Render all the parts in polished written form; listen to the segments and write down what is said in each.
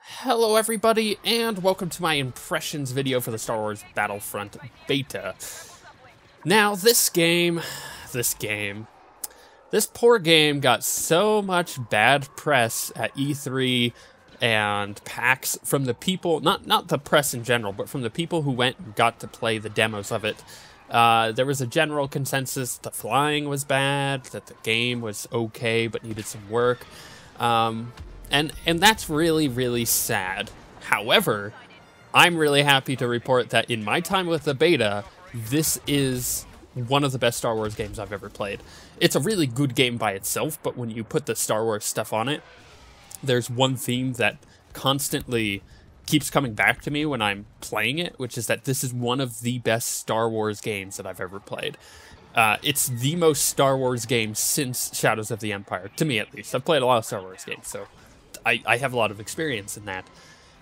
Hello everybody, and welcome to my impressions video for the Star Wars Battlefront beta. Now, this poor game got so much bad press at E3 and PAX from the people, not the press in general, but from the people who went and got to play the demos of it. There was a general consensus that the flying was bad, that the game was okay but needed some work. And that's really, really sad. However, I'm really happy to report that in my time with the beta, this is one of the best Star Wars games I've ever played. It's a really good game by itself, but when you put the Star Wars stuff on it, there's one theme that constantly keeps coming back to me when I'm playing it, which is that this is one of the best Star Wars games that I've ever played. It's the most Star Wars game since Shadows of the Empire, to me at least. I've played a lot of Star Wars games, so I have a lot of experience in that.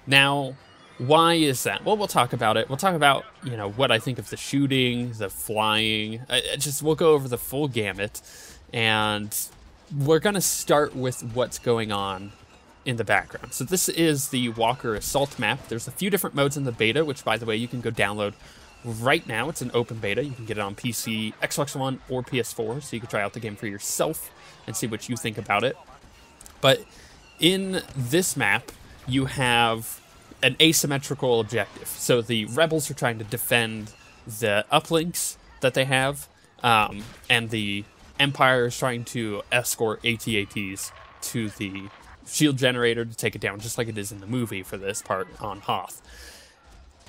Now, why is that? Well, we'll talk about it. We'll talk about, you know, what I think of the shooting, the flying. We'll go over the full gamut, and we're going to start with what's going on in the background. So this is the Walker Assault map. There's a few different modes in the beta, which, by the way, you can go download right now. It's an open beta. You can get it on PC, Xbox One, or PS4, so you can try out the game for yourself and see what you think about it. But in this map, you have an asymmetrical objective. So the rebels are trying to defend the uplinks that they have, and the Empire is trying to escort AT-ATs to the shield generator to take it down, just like it is in the movie for this part on Hoth.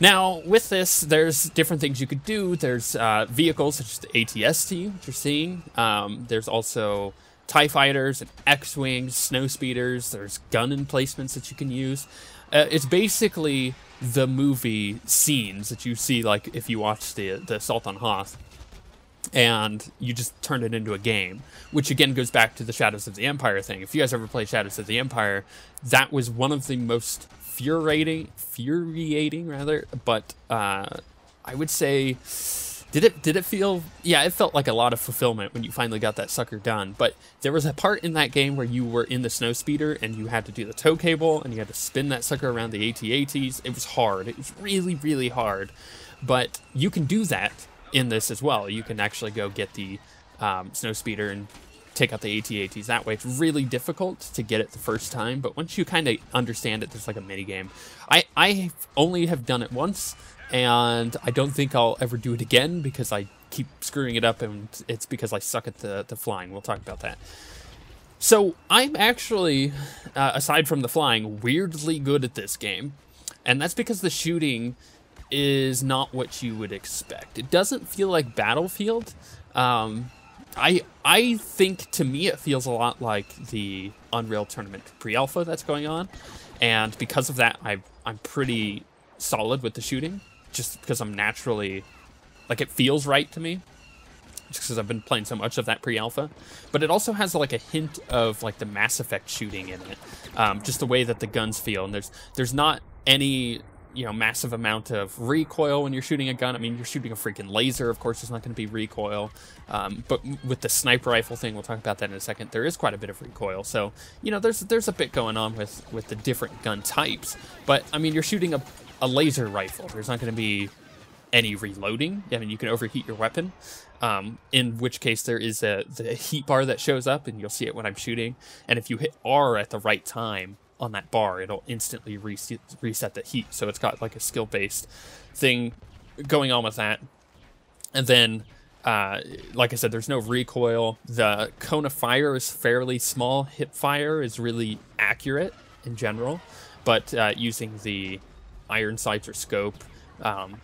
Now, with this, there's different things you could do. There's vehicles such as the AT-ST, which you're seeing. There's also TIE fighters and X-Wings, snow speeders. There's gun emplacements that you can use. It's basically the movie scenes that you see, like, if you watch the Assault on Hoth, and you just turn it into a game, which again goes back to the Shadows of the Empire thing. If you guys ever played Shadows of the Empire, that was one of the most infuriating, but I would say, did it feel, yeah, it felt like a lot of fulfillment when you finally got that sucker done. But there was a part in that game where you were in the snow speeder and you had to do the tow cable and you had to spin that sucker around the AT-ATs. It was hard. It was really, really hard. But you can do that in this as well. You can actually go get the snow speeder and take out the AT-ATs that way. It's really difficult to get it the first time, but once you kind of understand it, there's like a mini game. I only have done it once, and I don't think I'll ever do it again because I keep screwing it up, and it's because I suck at the flying. We'll talk about that. So I'm actually, aside from the flying, weirdly good at this game, and that's because the shooting is not what you would expect. It doesn't feel like Battlefield. I think, to me, it feels a lot like the Unreal Tournament pre-alpha that's going on, and because of that, I'm pretty solid with the shooting, just because I'm naturally, like, it feels right to me, just because I've been playing so much of that pre-alpha. But it also has, like, a hint of, like, the Mass Effect shooting in it, just the way that the guns feel, and there's not any, you know, massive amount of recoil when you're shooting a gun. I mean, you're shooting a freaking laser, of course there's not going to be recoil, but with the sniper rifle thing, we'll talk about that in a second, there is quite a bit of recoil. So, you know, there's a bit going on with the different gun types. But I mean, you're shooting a laser rifle, there's not going to be any reloading. I mean, you can overheat your weapon, in which case there is the heat bar that shows up, and you'll see it when I'm shooting, and if you hit R at the right time on that bar, it'll instantly reset the heat. So it's got like a skill-based thing going on with that. And then, like I said, there's no recoil. The cone of fire is fairly small. Hip fire is really accurate in general, but using the iron sights or scope,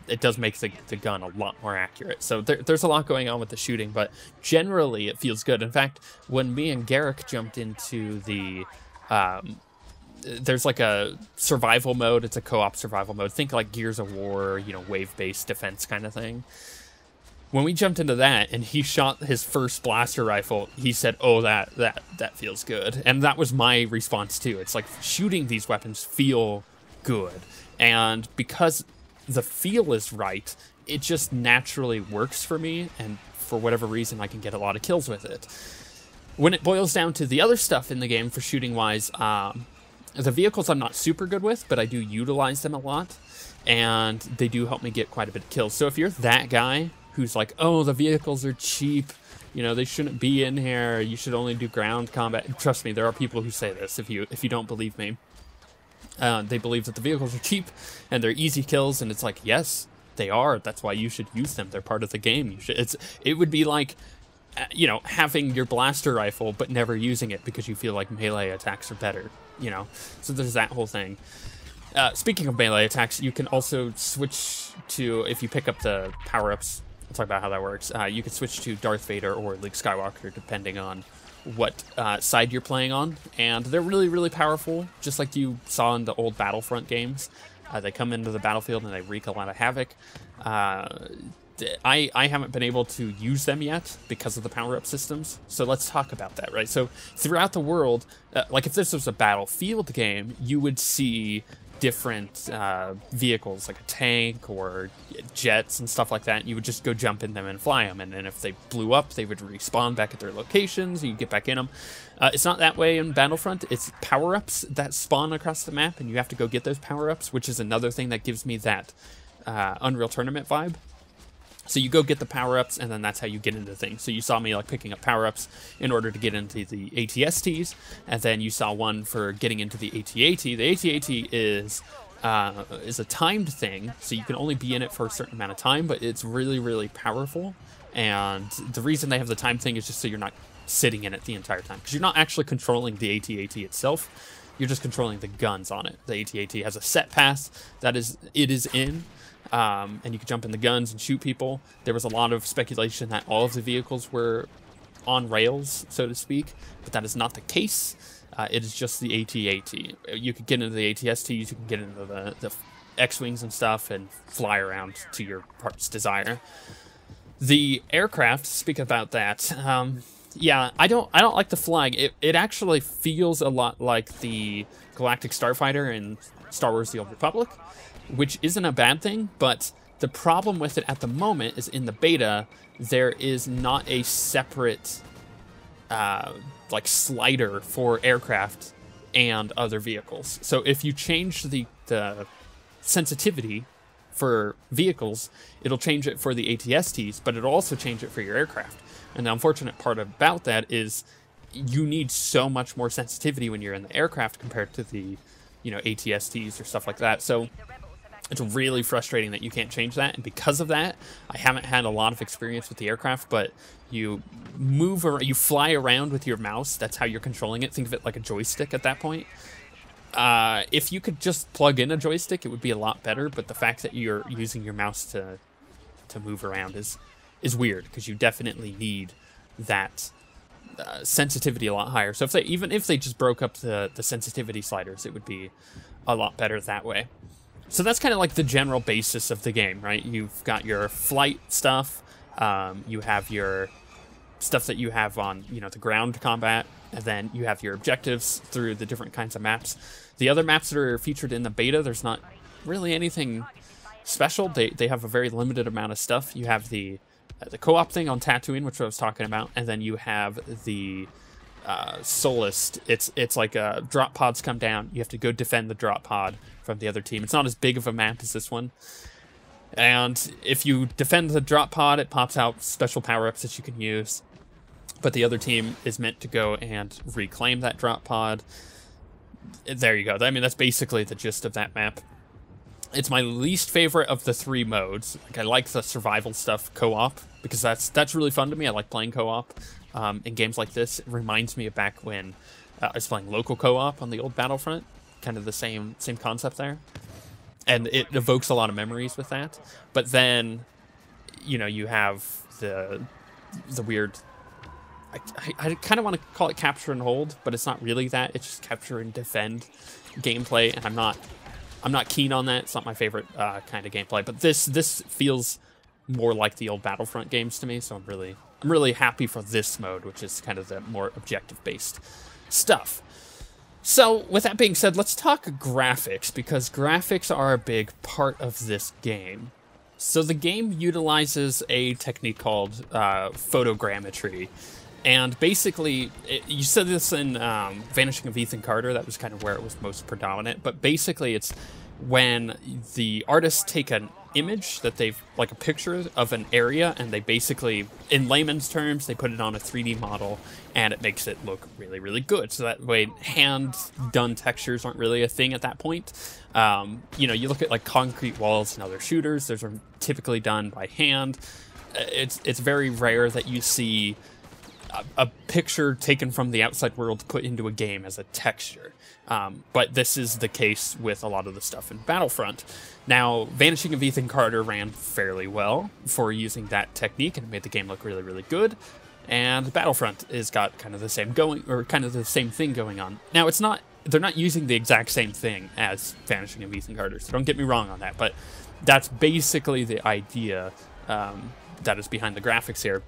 it does make the gun a lot more accurate. So there's a lot going on with the shooting, but generally it feels good. In fact, when me and Garrick jumped into the there's like a survival mode. It's a co-op survival mode. Think like Gears of War, you know, wave-based defense kind of thing. When we jumped into that and he shot his first blaster rifle, he said, "Oh, that feels good." And that was my response too. It's like shooting these weapons feel good. And because the feel is right, it just naturally works for me, and for whatever reason I can get a lot of kills with it. When it boils down to the other stuff in the game for shooting-wise, the vehicles I'm not super good with, but I do utilize them a lot, and they do help me get quite a bit of kills. So if you're that guy who's like, oh, the vehicles are cheap, you know, they shouldn't be in here, you should only do ground combat. Trust me, there are people who say this if you don't believe me. They believe that the vehicles are cheap and they're easy kills, and it's like, yes, they are. That's why you should use them. They're part of the game. You should. It would be like, you know, having your blaster rifle but never using it because you feel like melee attacks are better, you know. So there's that whole thing. Speaking of melee attacks, you can also switch to, if you pick up the power-ups, I'll talk about how that works. You can switch to Darth Vader or Luke Skywalker depending on what side you're playing on, and they're really, really powerful, just like you saw in the old Battlefront games. They come into the battlefield and they wreak a lot of havoc. I haven't been able to use them yet because of the power-up systems, so let's talk about that, right? So throughout the world, like if this was a Battlefield game, you would see different vehicles, like a tank or jets and stuff like that. You would just go jump in them and fly them, and then if they blew up, they would respawn back at their locations, and you get back in them. It's not that way in Battlefront. It's power-ups that spawn across the map, and you have to go get those power-ups, which is another thing that gives me that Unreal Tournament vibe. So you go get the power-ups, and then that's how you get into things. So you saw me like picking up power-ups in order to get into the ATSTs, and then you saw one for getting into the AT-AT. The AT-AT is a timed thing, so you can only be in it for a certain amount of time, but it's really, really powerful. And the reason they have the time thing is just so you're not sitting in it the entire time, because you're not actually controlling the AT-AT itself. You're just controlling the guns on it. The AT-AT has a set path that it is in. And you can jump in the guns and shoot people. There was a lot of speculation that all of the vehicles were on rails, so to speak, but that is not the case. It is just the AT-AT. You could get into the ATSTs, you can get into the X-Wings and stuff and fly around to your heart's desire. The aircraft, speak about that, yeah, I don't like the flying. It actually feels a lot like the Galactic Starfighter in Star Wars: The Old Republic, which isn't a bad thing, but the problem with it at the moment is in the beta, there is not a separate like slider for aircraft and other vehicles. So if you change the sensitivity for vehicles, it'll change it for the ATSTs, but it'll also change it for your aircraft. And the unfortunate part about that is you need so much more sensitivity when you're in the aircraft compared to the, you know, ATSTs or stuff like that. So it's really frustrating that you can't change that, and because of that, I haven't had a lot of experience with the aircraft, but you fly around with your mouse. That's how you're controlling it. Think of it like a joystick at that point. If you could just plug in a joystick, it would be a lot better, but the fact that you're using your mouse to move around is weird, because you definitely need that sensitivity a lot higher. So even if they just broke up the sensitivity sliders, it would be a lot better that way. So that's kind of like the general basis of the game, right? You've got your flight stuff, you have your stuff that you have on, you know, the ground combat, and then you have your objectives through the different kinds of maps. The other maps that are featured in the beta, there's not really anything special. They have a very limited amount of stuff. You have the co-op thing on Tatooine, which I was talking about, and then you have the Solist. It's like drop pods come down. You have to go defend the drop pod from the other team. It's not as big of a map as this one. And if you defend the drop pod, it pops out special power-ups that you can use. But the other team is meant to go and reclaim that drop pod. There you go. I mean, that's basically the gist of that map. It's my least favorite of the three modes. Like, I like the survival stuff co-op, because that's really fun to me. I like playing co-op in games like this. It reminds me of back when I was playing local co-op on the old Battlefront. Kind of the same concept there. And it evokes a lot of memories with that. But then, you know, you have the weird... I kind of want to call it capture and hold, but it's not really that. It's just capture and defend gameplay, and I'm not keen on that. It's not my favorite kind of gameplay. But this feels more like the old Battlefront games to me, so I'm really happy for this mode, which is kind of the more objective-based stuff. So, with that being said, let's talk graphics, because graphics are a big part of this game. So the game utilizes a technique called photogrammetry, And basically, you said this in Vanishing of Ethan Carter, that was kind of where it was most predominant, but basically it's when the artists take an image that they've, like a picture of an area, and they basically, in layman's terms, they put it on a 3D model, and it makes it look really, really good. So that way, hand-done textures aren't really a thing at that point. You know, you look at like concrete walls and other shooters, those are typically done by hand. It's very rare that you see a picture taken from the outside world put into a game as a texture. But this is the case with a lot of the stuff in Battlefront. Now, Vanishing of Ethan Carter ran fairly well for using that technique, and it made the game look really, really good. And Battlefront has got kind of the same thing going on. Now, they're not using the exact same thing as Vanishing of Ethan Carter, so don't get me wrong on that, but that's basically the idea that is behind the graphics here.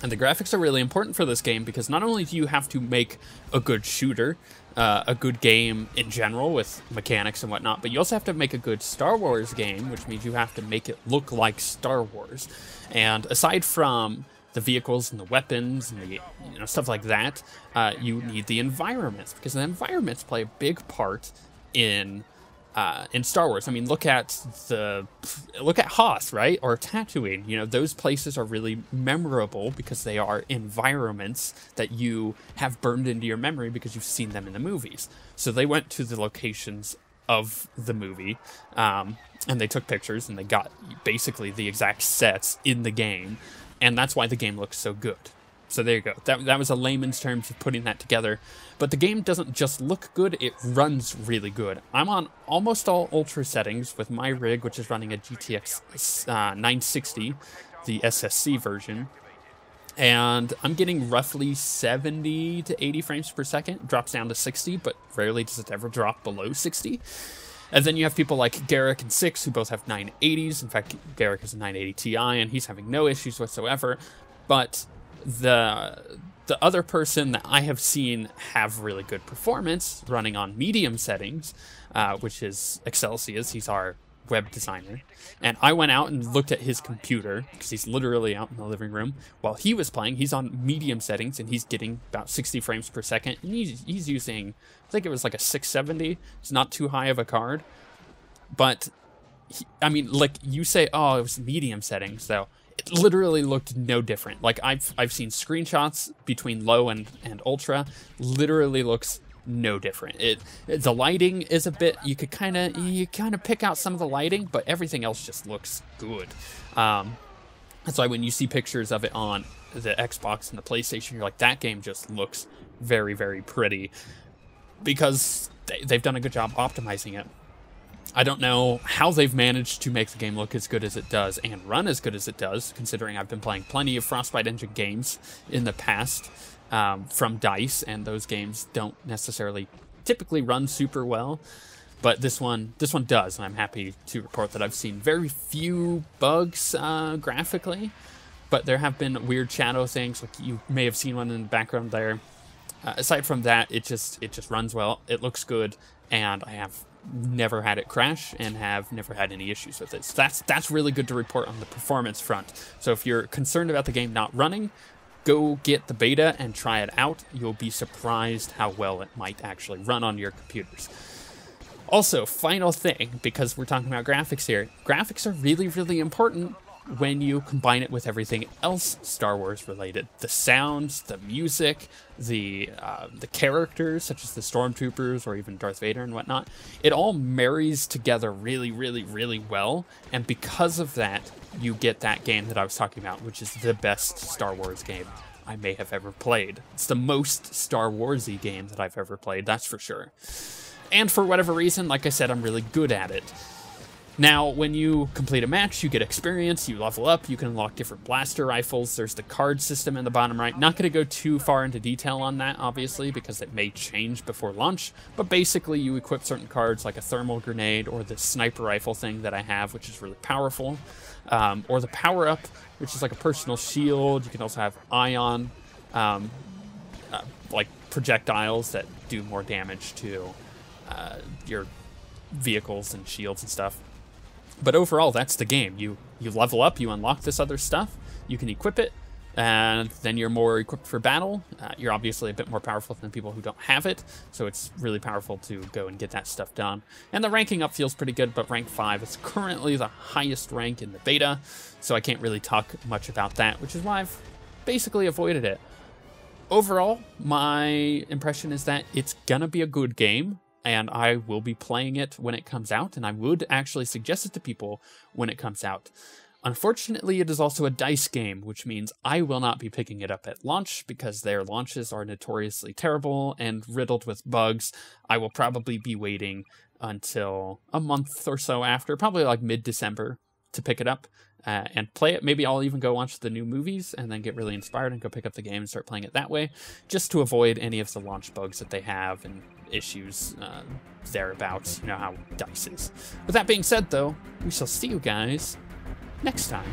And the graphics are really important for this game because not only do you have to make a good shooter, a good game in general with mechanics and whatnot, but you also have to make a good Star Wars game, which means you have to make it look like Star Wars. And aside from the vehicles and the weapons and the stuff like that, you need the environments, because the environments play a big part in Star Wars. I mean, look at Hoth, right? Or Tatooine. You know, those places are really memorable because they are environments that you have burned into your memory because you've seen them in the movies. So they went to the locations of the movie, and they took pictures, and they got basically the exact sets in the game, and that's why the game looks so good. So there you go. That was a layman's terms of putting that together. But the game doesn't just look good, it runs really good. I'm on almost all ultra settings with my rig, which is running a GTX 960, the SSC version. And I'm getting roughly 70 to 80 frames per second. It drops down to 60, but rarely does it ever drop below 60. And then you have people like Garrick and Six, who both have 980s. In fact, Garrick has a 980 Ti, and he's having no issues whatsoever. But the other person that I have seen have really good performance running on medium settings, which is Excelsius. He's our web designer. And I went out and looked at his computer, because he's literally out in the living room. While he was playing, he's on medium settings, and he's getting about 60 frames per second. And he's using, I think it was like a 670. It's not too high of a card. But, I mean, like, you say, oh, it was medium settings, though. It literally looked no different. Like, I've seen screenshots between low and ultra. Literally looks no different. The lighting is a bit, you kind of pick out some of the lighting, but everything else just looks good. That's why when you see pictures of it on the Xbox and the PlayStation, you're like, that game just looks very, very pretty, because they've done a good job optimizing it. I don't know how they've managed to make the game look as good as it does and run as good as it does, considering I've been playing plenty of Frostbite Engine games in the past from DICE, and those games don't necessarily typically run super well. But this one does, and I'm happy to report that I've seen very few bugs graphically, but there have been weird shadow things, like you may have seen one in the background there. Aside from that, it just runs well, it looks good, and I have never had it crash and have never had any issues with it. So that's really good to report on the performance front. So if you're concerned about the game not running, go get the beta and try it out. You'll be surprised how well it might actually run on your computers. Also, final thing, because we're talking about graphics here, graphics are really, really important when you combine it with everything else Star Wars related. The sounds, the music, the characters, such as the Stormtroopers or even Darth Vader and whatnot, it all marries together really, really, really well. And because of that, you get that game that I was talking about, which is the best Star Wars game I may have ever played. It's the most Star Wars-y game that I've ever played, that's for sure. And for whatever reason, like I said, I'm really good at it. Now, when you complete a match, you get experience, you level up, you can unlock different blaster rifles, there's the card system in the bottom right. Not going to go too far into detail on that, obviously, because it may change before launch, but basically you equip certain cards like a thermal grenade or the sniper rifle thing that I have, which is really powerful, or the power-up, which is like a personal shield. You can also have ion, like projectiles that do more damage to your vehicles and shields and stuff. But overall, that's the game. You level up, you unlock this other stuff, you can equip it, And then you're more equipped for battle. You're obviously a bit more powerful than people who don't have it, so it's really powerful to go and get that stuff done. And the ranking up feels pretty good, but rank 5 is currently the highest rank in the beta, so I can't really talk much about that, which is why I've basically avoided it. Overall, my impression is that it's gonna be a good game, and I will be playing it when it comes out, and I would actually suggest it to people when it comes out. Unfortunately, it is also a DICE game, which means I will not be picking it up at launch because their launches are notoriously terrible and riddled with bugs. I will probably be waiting until a month or so after, probably like mid-December, to pick it up and play it. Maybe I'll even go watch the new movies and then get really inspired and go pick up the game and start playing it that way, just to avoid any of the launch bugs that they have and issues thereabouts. You know how DICE is. With that being said, though, we shall see you guys next time.